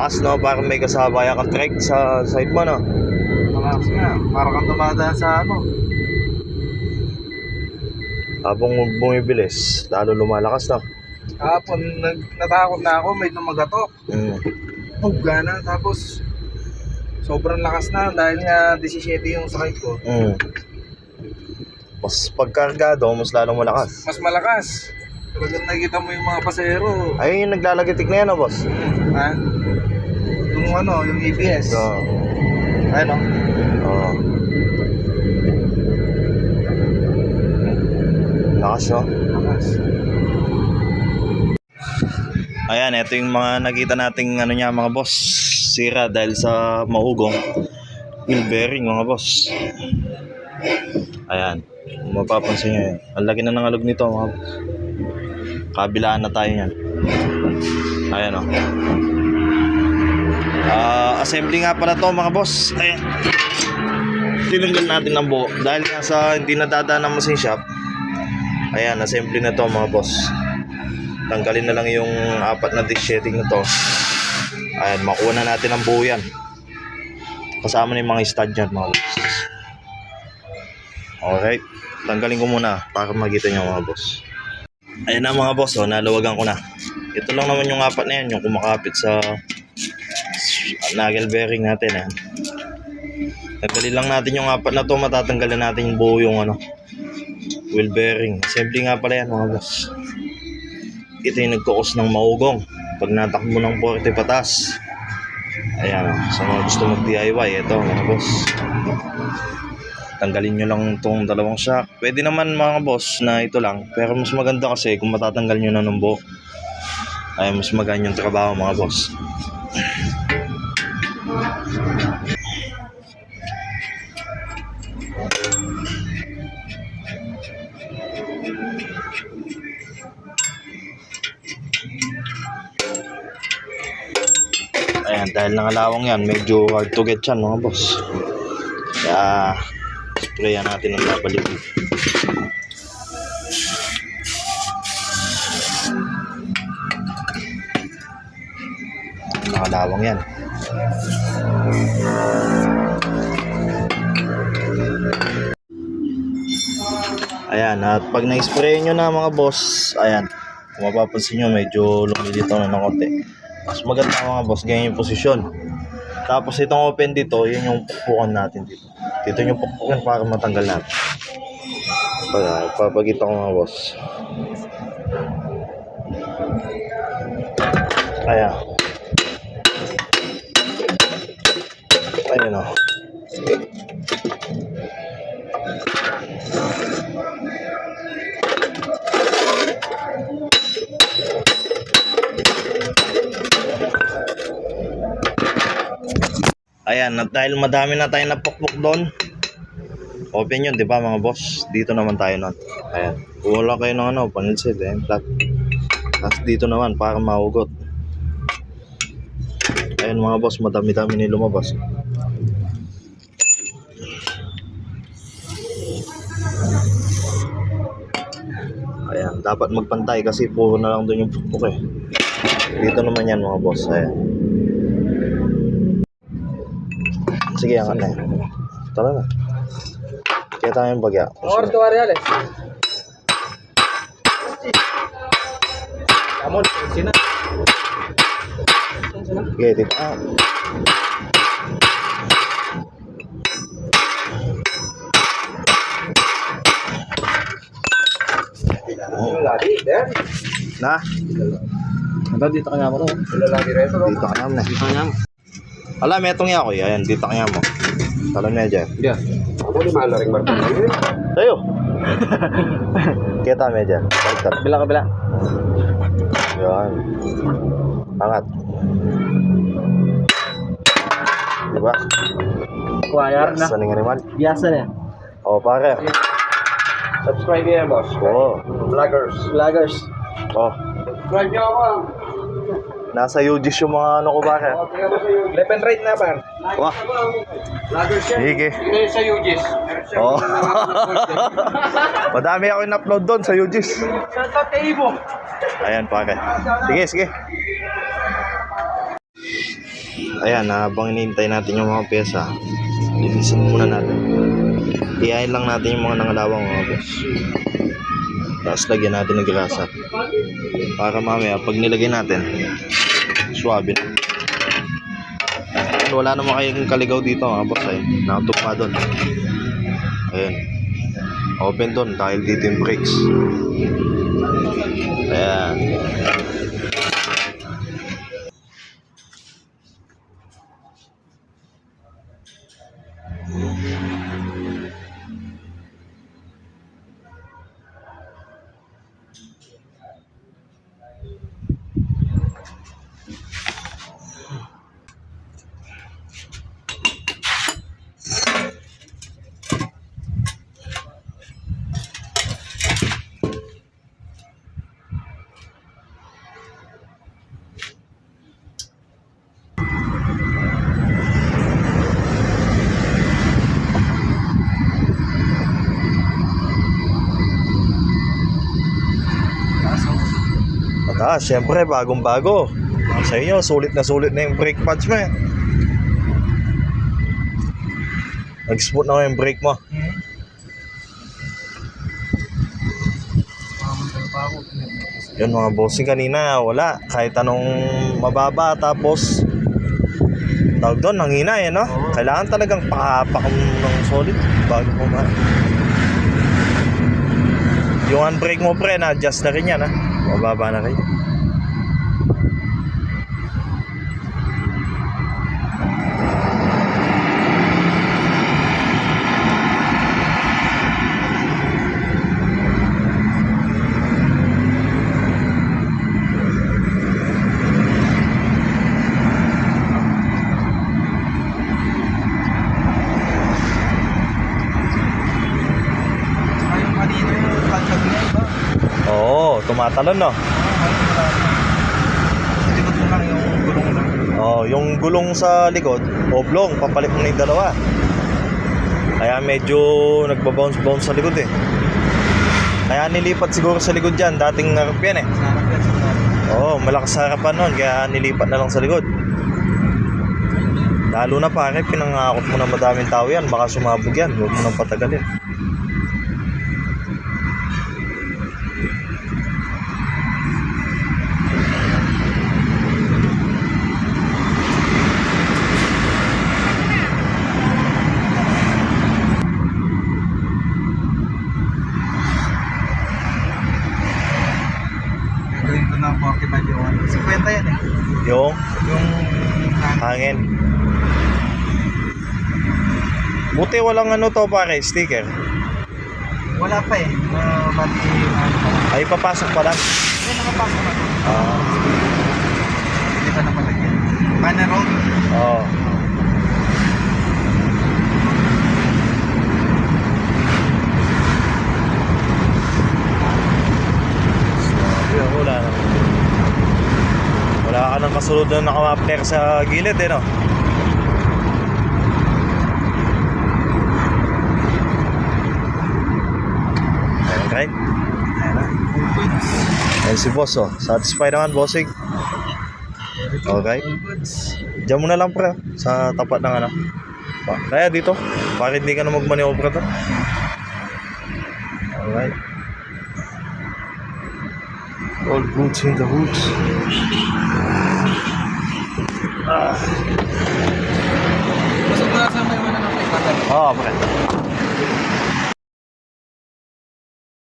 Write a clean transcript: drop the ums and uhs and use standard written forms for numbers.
malakas, no? Parang may kasabay kang trek sa side mo, no? Malakas nga. Para kang tumadaan sa ano. Habang bumibilis, lalo lumalakas, no? Kahapon, natakot na ako. May lumagatok. Mm. Gana. Tapos, sobrang lakas na. Dahil nga 17 yung sakit ko. Mm. Mas pagkargado, mas lalong malakas. Mas malakas. Talagang nakikita mo yung mga pasahero. Ayun yung naglalagitik na yan, no, boss? Ha? Yung ano, yung ABS. So, Ano? oh. Lakas, no? Lakas. Ayan, ito yung mga nakita nating ano niya, mga boss. Sira dahil sa maugong wheel bearing, mga boss. Ayan, kung mapapansin nyo yan. Ang laki na ng alog nito, mga boss. Kabilaan na tayo yan. Ayan, o. Assembly nga pala to, mga boss. Ayan. Tinanggal natin ang buo. Dahil nga sa hindi nadadaan ng machine shop. Ayan, assembly na to, mga boss. Tanggalin na lang yung 4 na disc sheeting na to. Ayan, makuha na natin ang buo yan. Kasama na yung mga stud dyan, mga boss. Okay, tanggalin ko muna para makita nyo, mga boss. Ayan na, mga boss, naluwagan ko na. Ito lang naman yung 4 na yan, yung kumakapit sa knuckle bearing natin. Tanggalin lang natin yung 4 na to, matatanggalin natin yung buo yung wheel bearing. Assembly nga pala yan, mga boss. Ito yung nagkukos ng maugong pag natakbo ng 40 patas. Ayan, sa mga gusto mag DIY, ito, mga boss. Tanggalin nyo lang itong 2 shock. Pwede naman, mga boss, na ito lang. Pero mas maganda kasi kung matatanggal nyo na ng buo, ay mas magaan yung trabaho, mga boss. Ayan, dahil nangalawang yan, medyo hard to get yan, mga boss. Kaya sprayan natin ang babalik. Nakalawang yan. Ayan, at pag na-spray nyo na, mga boss, ayan, kung mapapansin nyo, medyo lumilitaw na ng konti. Mas maganda, mga boss, ganyan yung posisyon. Tapos itong open dito, yun yung pukpukan natin dito. Dito yung pukpukan para matanggal natin. Papagita ko, mga boss. Ayan. Ayan, o. Ayan, at dahil madami na tayo napukpuk doon, open yun, di ba, mga boss? Dito naman tayo nun. Ayan, wala kayo ng panelsid, flat. Tapos dito naman para mahugot. Ayan, mga boss, madami-dami na lumabas. Ayan, dapat magpantay kasi puro na lang doon yung pukpuk eh. Dito naman yan, mga boss. Ayan. Sige, angat na yan. Tara na. Kaya tayo yung bagya. Oras ka wari, Alex. Amon, sina. Okay, dito. Lagi, there. Na? Ito, dito kanya mo. Lagi rin. Dito kanya mo na. Dito kanya mo. Alam, metong yan ako. Ayan, dito kanya mo. Talam na dyan. Yeah. Ako di mahal na rin marpa. Tayo. Kaya tayo dyan. Kabila, kabila. Yan. Angat. Diba? Wire na. Saan yung animal? Biasa na. O, pare. Subscribe yan, boss. Oo. Vloggers. Vloggers. Oh. Subscribe nyo ako. Nasa UGs yung mga ano ko, pare. Left and right na, par. Wah. Vloggers yan. Sige. Ito yung sa UGs. Oh. Madami ako in-upload doon sa UGs. Shoutout kay Ibo. Ayan, pare. Sige, sige. Ayan, habang inihintay natin yung mga pyesa, linisin muna natin. Iyayin lang natin yung mga nangalawang mga boss. Tapos lagyan natin ng grasa. Para mamaya, pag nilagay natin, swabe na. Wala naman kayong kaligaw dito mga boss ay. Nakatugma doon. Ayan. Open doon dahil dito yung brakes. Ayan. Mataas, syempre bagong bago. Sa inyo, sulit na yung brake pads mo eh. Nag-smooth na yung brake mo. Yun mga bossing, kanina wala. Kahit anong mababa, tapos tawag doon, hangina eh, no? Kailangan talagang pahapak ng solid bago mo yung handbrake mo pre, na-adjust na rin yan ha. Mababa na rin. Oo, tumatalon no. Likod mo lang yung gulong lang. Oh, yung gulong sa likod, oblong, papalit mo na yung dalawa. Kaya medyo nagbabounce sa likod eh. Kaya nilipat siguro sa likod dyan, dating harap yan eh. Sarap yan sa gulong. Oo, malakas sa harapan nun, kaya nilipat na lang sa likod. Lalo na pare, pinangakot mo na madaming tao yan, baka sumabog yan, huwag mo nang patagalin. Gawin ko na 45 yung 50 yan eh. Yung Yung hangin. Buti walang ano to pare, sticker. wala pa eh. Bali ano pa lang. Ay, papasok pa lang. Hindi nakapasok na. Ah, Hindi pa napalagyan. Paneron. oo. Wala ka nang kasunod na nakamapler sa gilid eh no? Okay. Ayan si boss oh. Satisfied naman bossing. Okay. Diyan mo na lang pre sa tapat ng ano. Kaya dito para hindi ka na magmaniobre to. Alright. All goods in the hoods. Gusto ko na sa may wala na may patay. Oo, pre.